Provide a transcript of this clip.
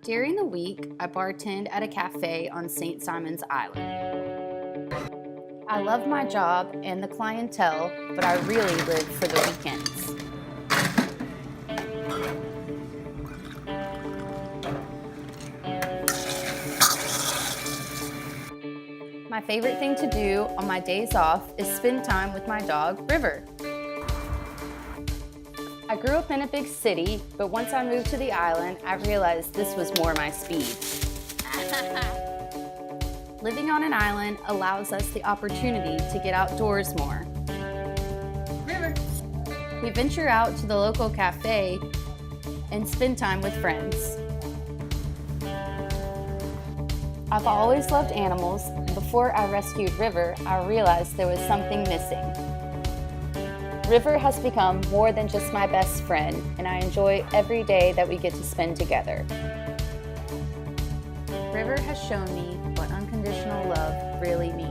During the week, I bartend at a cafe on St. Simon's Island. I love my job and the clientele, but I really live for the weekends. My favorite thing to do on my days off is spend time with my dog, River. I grew up in a big city, but once I moved to the island, I realized this was more my speed. Living on an island allows us the opportunity to get outdoors more. River. We venture out to the local cafe and spend time with friends. I've always loved animals, and before I rescued River, I realized there was something missing. River has become more than just my best friend, and I enjoy every day that we get to spend together. River has shown me what unconditional love really means.